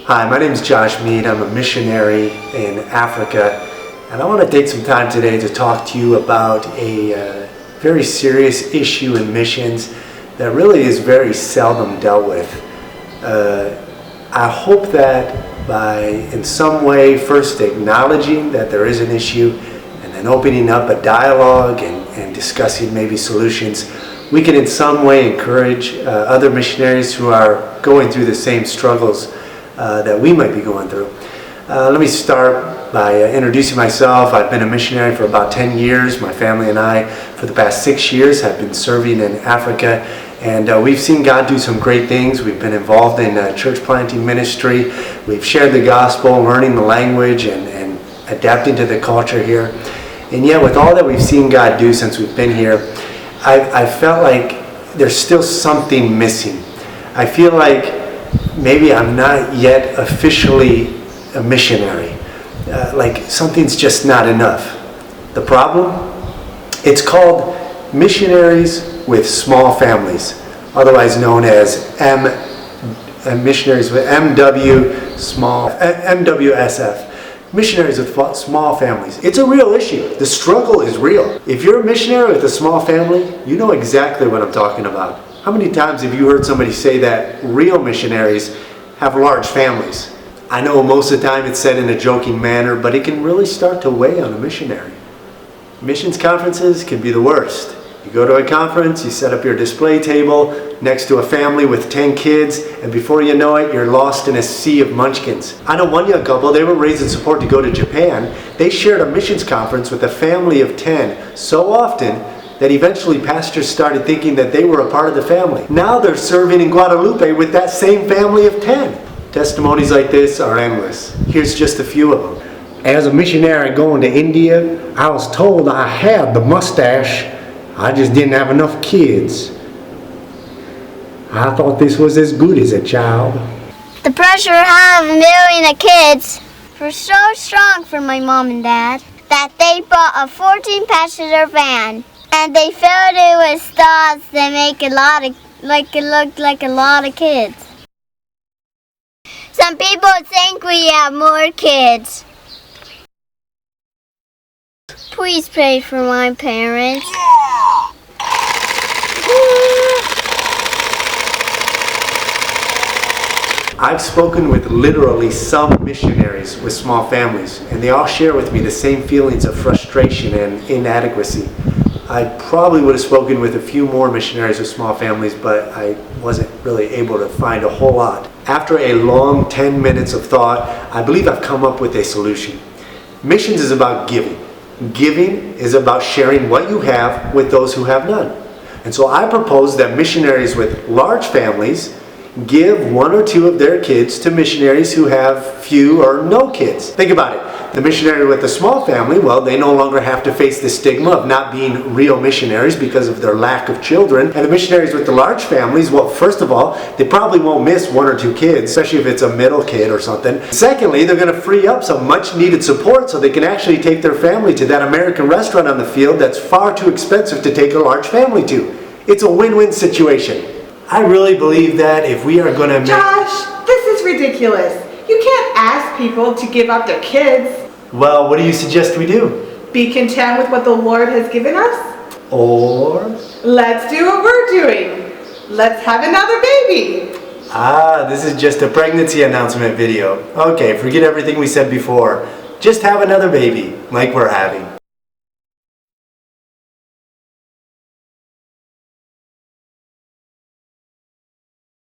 Hi, my name is Josh Mead. I'm a missionary in Africa, and I want to take some time today to talk to you about a very serious issue in missions that really is very seldom dealt with. I hope that by in some way first acknowledging that there is an issue and then opening up a dialogue and discussing maybe solutions, we can in some way encourage other missionaries who are going through the same struggles that we might be going through. Let me start by introducing myself. I've been a missionary for about 10 years. My family and I, for the past 6 years, have been serving in Africa, and we've seen God do some great things. We've been involved in church planting ministry. We've shared the gospel, learning the language, and adapting to the culture here. And yet, with all that we've seen God do since we've been here, I felt like there's still something missing. I feel like maybe I'm not yet officially a missionary. Like something's just not enough. The problem? It's called missionaries with small families, otherwise known as missionaries with MWSF. Missionaries with small families. It's a real issue. The struggle is real. If you're a missionary with a small family, you know exactly what I'm talking about. How many times have you heard somebody say that real missionaries have large families? I know most of the time it's said in a joking manner, but it can really start to weigh on a missionary. Missions conferences can be the worst. You go to a conference, you set up your display table next to a family with 10 kids, and before you know it, you're lost in a sea of munchkins. I know one young couple, they were raising support to go to Japan. They shared a missions conference with a family of 10 so often that eventually pastors started thinking that they were a part of the family. Now they're serving in Guadalupe with that same family of 10. Testimonies like this are endless. Here's just a few of them. As a missionary going to India, I was told I had the mustache. I just didn't have enough kids. I thought this was as good as a child. The pressure of having a million of kids was so strong for my mom and dad that they bought a 14-passenger van. And they filled it with stars that make it looked like a lot of kids. Some people think we have more kids. Please pray for my parents. I've spoken with literally some missionaries with small families, and they all share with me the same feelings of frustration and inadequacy. I probably would have spoken with a few more missionaries with small families, but I wasn't really able to find a whole lot. After a long 10 minutes of thought, I believe I've come up with a solution. Missions is about giving. Giving is about sharing what you have with those who have none. And so I propose that missionaries with large families give one or two of their kids to missionaries who have few or no kids. Think about it. The missionary with a small family, well, they no longer have to face the stigma of not being real missionaries because of their lack of children. And the missionaries with the large families, well, first of all, they probably won't miss one or two kids, especially if it's a middle kid or something. Secondly, they're going to free up some much needed support so they can actually take their family to that American restaurant on the field that's far too expensive to take a large family to. It's a win-win situation. I really believe that if we are going to Josh, this is ridiculous. You can't ask people to give up their kids. Well, what do you suggest we do? Be content with what the Lord has given us. Or? Let's do what we're doing. Let's have another baby. This is just a pregnancy announcement video. Okay, forget everything we said before. Just have another baby, like we're having.